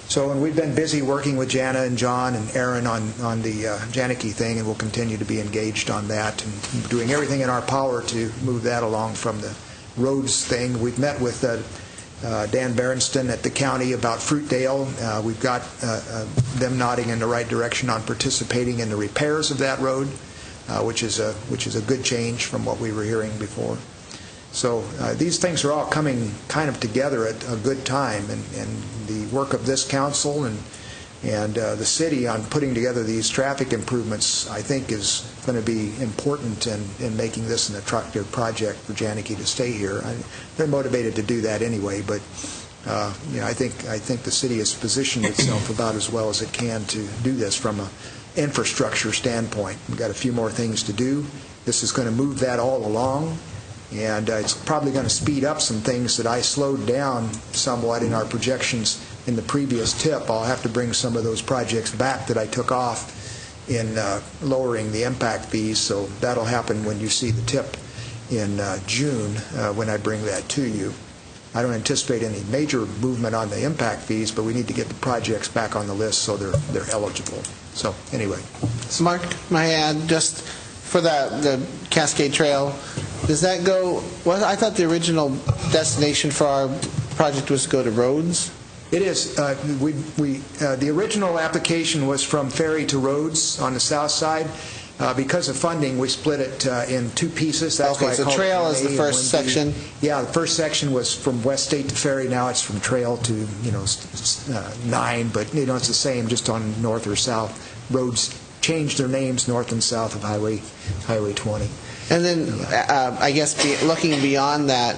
So, and we've been busy working with Jana and John and Aaron on the Janicki thing, and we'll continue to be engaged on that and doing everything in our power to move that along from the roads thing. We've met with Dan Berenston at the county about Fruitdale. We've got them nodding in the right direction on participating in the repairs of that road, which is a good change from what we were hearing before. So these things are all coming kind of together at a good time, and the work of this council and the city on putting together these traffic improvements, I think, is going to be important in making this an attractive project for Janicki to stay here. They're motivated to do that anyway, but I think the city has positioned itself about as well as it can to do this from an infrastructure standpoint. We've got a few more things to do. This is going to move that all along. And it's probably going to speed up some things that I slowed down somewhat in our projections in the previous TIP. I'll have to bring some of those projects back that I took off in lowering the impact fees, so that'll happen when you see the TIP in June when I bring that to you. I don't anticipate any major movement on the impact fees, but we need to get the projects back on the list so they're eligible. So anyway. So Mark, may I add, just for the Cascade Trail, does that go, well, I thought the original destination for our project was to go to roads? It is. The original application was from Ferry to Roads on the south side. Because of funding, we split it in two pieces. That's why I so call Trail it is the first section? Yeah, the first section was from West State to Ferry. Now it's from Trail to 9, but it's the same, just on north or south. Roads changed their names north and south of Highway 20. And then, I guess, looking beyond that,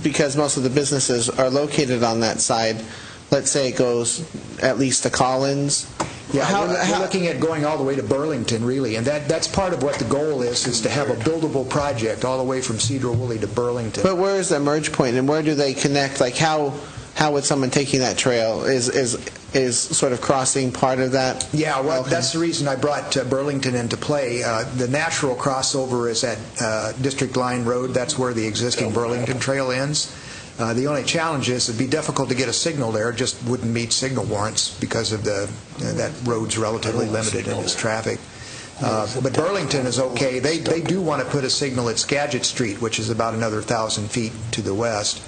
because most of the businesses are located on that side, let's say it goes at least to Collins. Yeah, we're looking at going all the way to Burlington, really, and that's part of what the goal is to have a buildable project all the way from Sedro-Woolley to Burlington. But where is that merge point, and where do they connect? Like, how would someone taking that trail is sort of crossing part of that? Yeah, well, that's the reason I brought Burlington into play. The natural crossover is at District Line Road. That's where the existing Burlington Trail ends. The only challenge is it'd be difficult to get a signal there. It just wouldn't meet signal warrants because of that road's relatively limited in its traffic. But Burlington is okay. They do want to put a signal at Skagit Street, which is about another 1,000 feet to the west,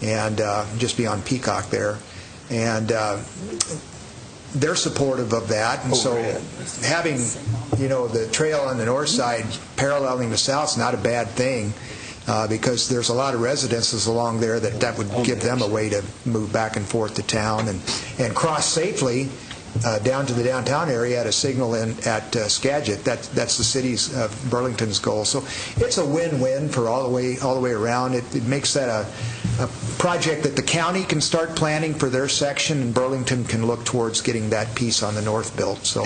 and just beyond Peacock there. And they're supportive of that. And so having, the trail on the north side paralleling the south is not a bad thing. because there's a lot of residences along there that would give them a way to move back and forth to town and cross safely down to the downtown area at a signal at Skagit. That's the city's Burlington's goal. So it's a win-win for all the way around. It makes that a project that the county can start planning for their section, and Burlington can look towards getting that piece on the north built. So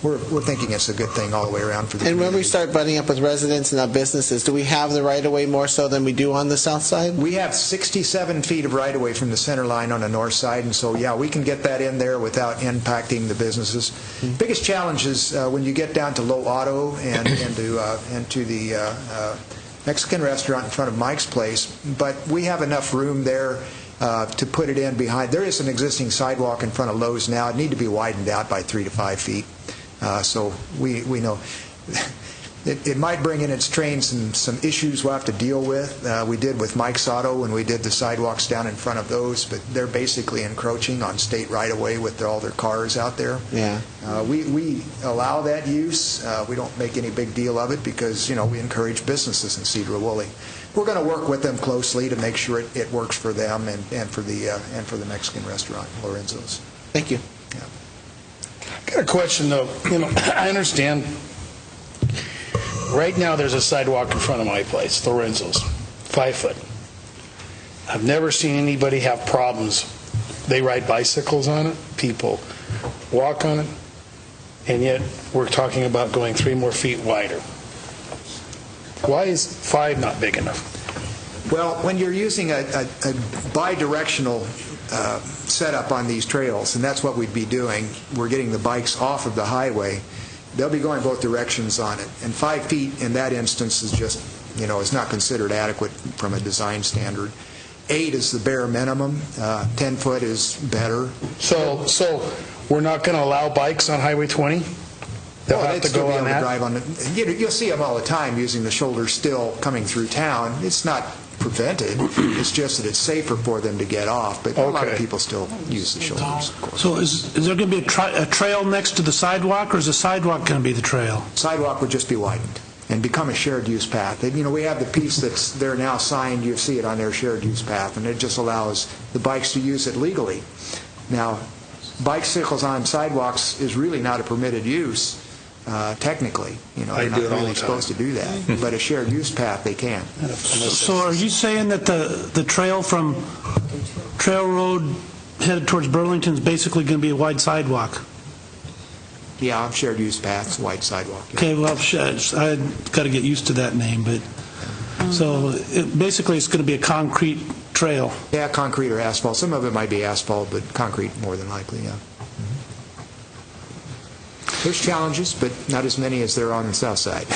we're thinking it's a good thing all the way around for the community. And when we start butting up with residents and our businesses, do we have the right-of-way more so than we do on the south side? We have 67 feet of right-of-way from the center line on the north side, and so, yeah, we can get that in there without impacting the businesses. Biggest challenge is when you get down to Low Auto and to the Mexican restaurant in front of Mike's Place, but we have enough room there to put it in behind. There is an existing sidewalk in front of Lowe's now. It need to be widened out by 3 to 5 feet. So we know it might bring in its train some issues we'll have to deal with. We did with Mike's Auto when we did the sidewalks down in front of those, but they're basically encroaching on state right-of-way with all their cars out there. Yeah. We allow that use. We don't make any big deal of it because, we encourage businesses in Sedro-Woolley. We're going to work with them closely to make sure it works for them and for the Mexican restaurant, Lorenzo's. Thank you. Yeah. I got a question, though. I understand. Right now, there's a sidewalk in front of my place, Lorenzo's, 5 foot. I've never seen anybody have problems. They ride bicycles on it, people walk on it, and yet we're talking about going 3 more feet wider. Why is 5 not big enough? Well, when you're using a bi-directional setup on these trails, and that's what we'd be doing, we're getting the bikes off of the highway. They'll be going both directions on it. And 5 feet in that instance is just, is not considered adequate from a design standard. 8 is the bare minimum. 10 foot is better. So we're not going to allow bikes on Highway 20? They'll have to go on that? Drive on it. You'll see them all the time using the shoulder still coming through town. It's not prevented. It's just that it's safer for them to get off. But a lot of people still use the shoulders, of course. So is there going to be a trail next to the sidewalk, or is the sidewalk going to be the trail? Sidewalk would just be widened and become a shared use path. We have the piece that's there now signed. You see it on their shared use path, and it just allows the bikes to use it legally. Now, bicycles on sidewalks is really not a permitted use. Technically, they're not really supposed to do that. But a shared use path, they can. So are you saying that the trail from Trail Road headed towards Burlington is basically going to be a wide sidewalk? Yeah, shared use paths, wide sidewalk. Yeah. Okay, well, I've got to get used to that name, but so basically it's going to be a concrete trail. Yeah, concrete or asphalt. Some of it might be asphalt, but concrete more than likely, yeah. There's challenges, but not as many as there are on the south side.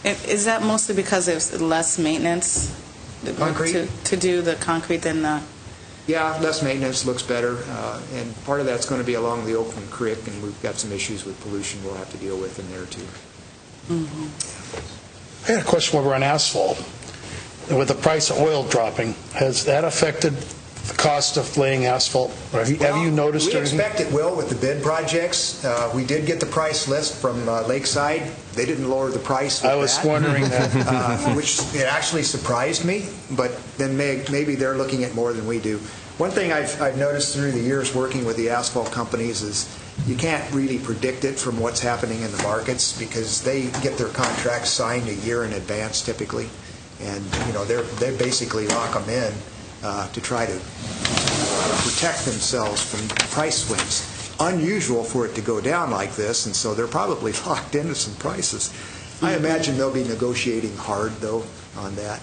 Is that mostly because there's less maintenance Concrete? to do the concrete than the... Yeah, less maintenance, looks better, and part of that's going to be along the Oakland Creek, and we've got some issues with pollution we'll have to deal with in there, too. I had a question while we're on asphalt. With the price of oil dropping, has that affected the cost of laying asphalt? Have you noticed we anything? expect it will with the bid projects. We did get the price list from Lakeside. They didn't lower the price with I was wondering that. which it actually surprised me, but then maybe they're looking at more than we do. One thing I've noticed through the years working with the asphalt companies is you can't really predict it from what's happening in the markets because they get their contracts signed a year in advance typically, and they basically lock them in to try to protect themselves from price swings. Unusual for it to go down like this, and so they're probably locked into some prices. I imagine they'll be negotiating hard, though, on that.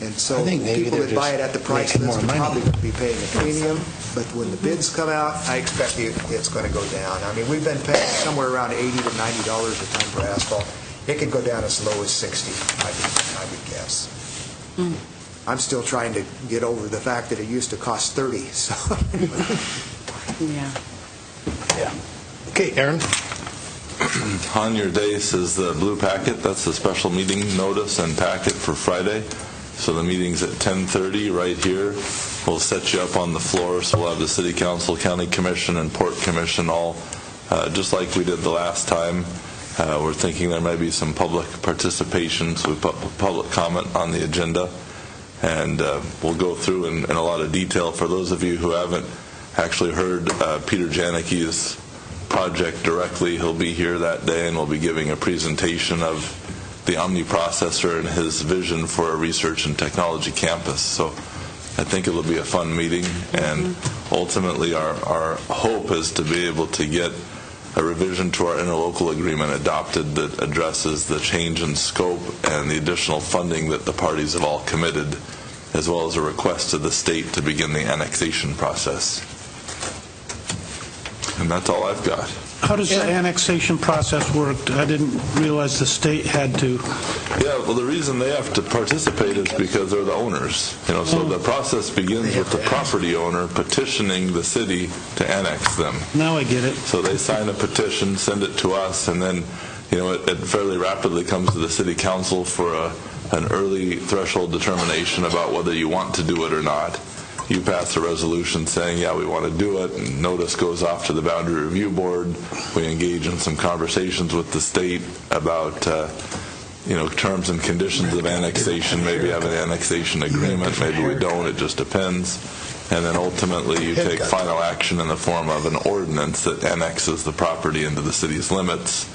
And so people that buy it at the price list are probably going to be paying a premium, but when the bids come out, I expect it's going to go down. I mean, we've been paying somewhere around $80 to $90 a ton for asphalt. It could go down as low as 60, I would guess. I'm still trying to get over the fact that it used to cost 30. So. Yeah. Okay, Aaron. On your dais is the blue packet. That's the special meeting notice and packet for Friday. So the meeting's at 10:30 right here. We'll set you up on the floor, so we'll have the City Council, County Commission, and Port Commission all just like we did the last time. We're thinking there may be some public participation, so we put public comment on the agenda, and we'll go through in a lot of detail. For those of you who haven't actually heard Peter Janicki's project directly, he'll be here that day, and we'll be giving a presentation of the Omni processor and his vision for a research and technology campus. So I think it'll be a fun meeting, and ultimately our hope is to be able to get a revision to our interlocal agreement adopted that addresses the change in scope and the additional funding that the parties have all committed, as well as a request to the state to begin the annexation process. And that's all I've got. How does the annexation process work? I didn't realize the state had to. Yeah, well, the reason they have to participate is because they're the owners. So the process begins with the property owner petitioning the city to annex them. Now I get it. So they sign a petition, send it to us, and then it fairly rapidly comes to the city council for an early threshold determination about whether you want to do it or not. You pass a resolution saying, yeah, we want to do it, and notice goes off to the Boundary Review Board. We engage in some conversations with the state about terms and conditions of annexation. Maybe have an annexation agreement, maybe we don't, it just depends. And then ultimately you take final action in the form of an ordinance that annexes the property into the city's limits,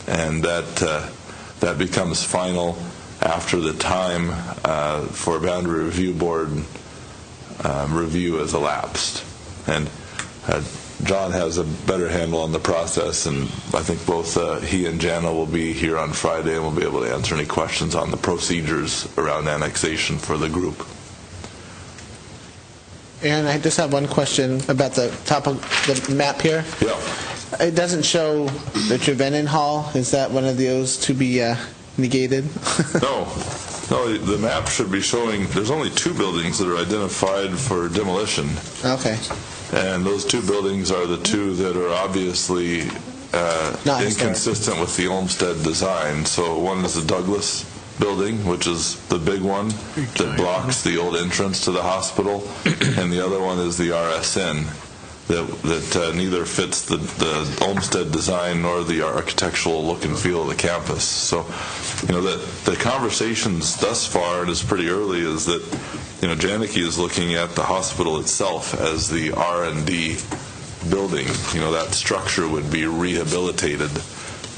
and that becomes final after the time for Boundary Review Board review has elapsed. And John has a better handle on the process, and I think both he and Jana will be here on Friday, and we'll be able to answer any questions on the procedures around annexation for the group. Aaron, I just have one question about the top of the map here. Yeah. It doesn't show the Trevenant Hall. Is that one of those to be negated? No, the map should be showing there's only 2 buildings that are identified for demolition. Okay. And those 2 buildings are the 2 that are obviously inconsistent with the Olmsted design. So one is the Douglas building, which is the big one that blocks the old entrance to the hospital, and the other one is the RSN that neither fits the Olmsted design nor the architectural look and feel of the campus. So, the conversations thus far, and it's pretty early, is that Janicki is looking at the hospital itself as the R&D building. That structure would be rehabilitated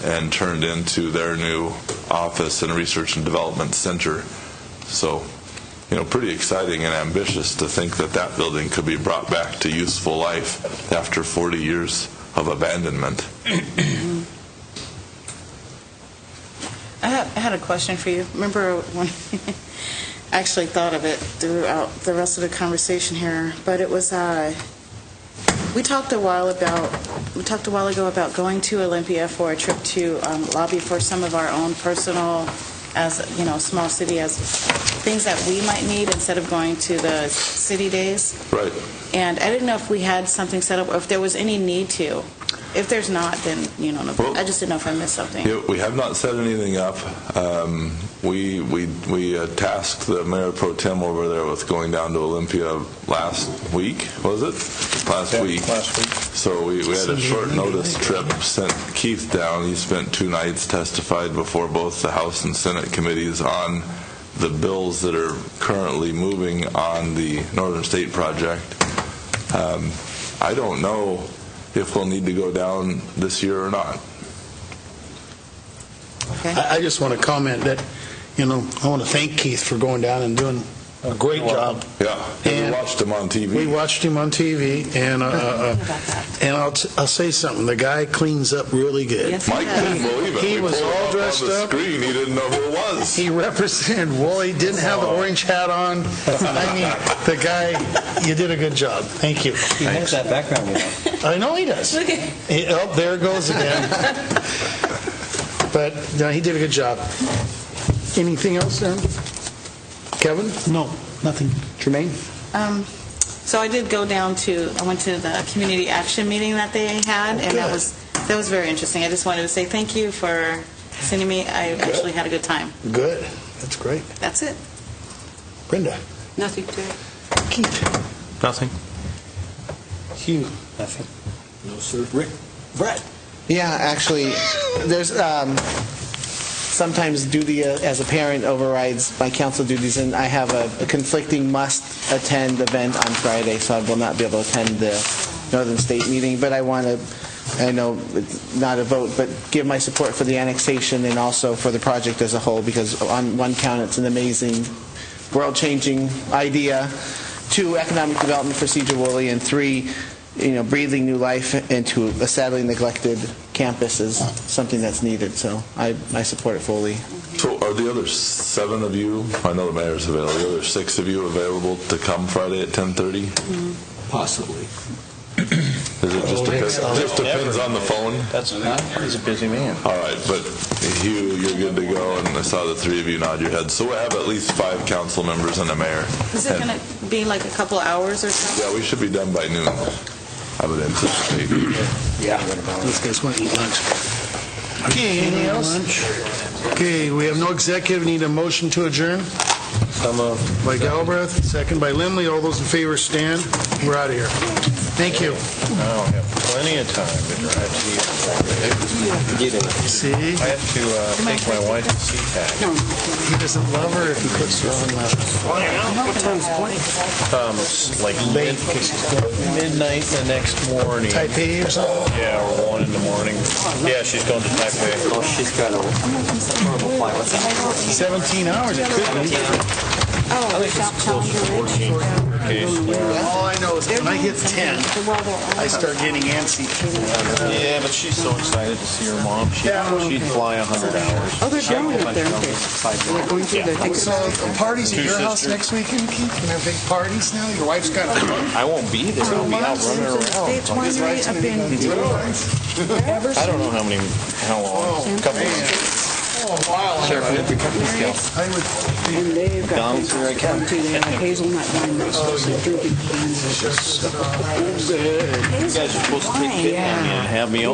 and turned into their new office and research and development center. So, pretty exciting and ambitious to think that building could be brought back to useful life after 40 years of abandonment. I had a question for you. Remember when I actually thought of it throughout the rest of the conversation here, but it was we talked a while ago about going to Olympia for a trip to lobby for some of our own personal, as small city, as things that we might need instead of going to the city days. Right. And I didn't know if we had something set up or if there was any need to. If there's not, then I just didn't know if I missed something. Yeah, we have not set anything up. We tasked the Mayor Pro Tem over there with going down to Olympia last week, was it? Last week. So we had a short notice trip, sent Keith down. He spent 2 nights, testified before both the House and Senate committees on the bills that are currently moving on the Northern State Project. I don't know if we'll need to go down this year or not. Okay. I just want to comment that, I want to thank Keith for going down and doing a great job. Yeah, we watched him on TV. We watched him on TV, and I'll say something. The guy cleans up really good. Yes, Mike couldn't believe it. He was all dressed on the up. screen. He didn't know who it was. He represented Woolley, didn't have the orange hat on. I mean, the guy, you did a good job. Thank you. He has that background, I know he does. There it goes again. But no, he did a good job. Anything else, Aaron? Kevin? No, nothing. Jermaine? So I did go down I went to the community action meeting that they had, and that was very interesting. I just wanted to say thank you for sending me. I actually had a good time. Good. That's great. That's it. Brenda? Nothing to it. Nothing. Hugh? Nothing. No, sir. Rick? Brett? Yeah, actually, there's sometimes duty as a parent overrides my council duties, and I have a conflicting must-attend event on Friday, so I will not be able to attend the Northern State meeting. But I want to, I know it's not a vote, but give my support for the annexation and also for the project as a whole, because on one count, it's an amazing, world-changing idea. 2, economic development for Sedro-Woolley, and 3, breathing new life into a sadly neglected campus is something that's needed. So I support it fully. So are the other 7 of you, I know the mayor's available, the other 6 of you available to come Friday at 10:30? Possibly. Just depends on the phone? He's a busy man. All right, but Hugh, you're good to go, and I saw the 3 of you nod your heads. So we'll have at least 5 council members and a mayor. Is it going to be like a couple hours or something? Yeah, we should be done by noon, I would anticipate. Yeah. These guys want to eat lunch. Okay, anything else? Okay, we have no executive. Need a motion to adjourn? By Galbraith, second by Lindley. All those in favor stand. We're out of here. Thank you. I'll have plenty of time to drive to you. See? I have to take my wife to SeaTac. He doesn't love her if he puts her on What time's the plane? Like midnight the next morning. Taipei or something? Yeah, or 1 in the morning. Yeah, she's going to Taipei. Oh, she's got a horrible flight. What's that? 17 hours. It could be. Oh, South Challenger Ridge. All I know is when I hit 10, I start getting antsy. Yeah, but she's so excited to see her mom. She'd fly 100 hours. Oh, they're growing up there. They're going through their So parties at your house next weekend, Keith? Can have big parties now? Your wife's got a... I won't be there. I'll be out running around. States Winery up in I don't know how long. A couple of and they've got people come to their hazelnut wine that's drinking. You guys are supposed to take it and have me over.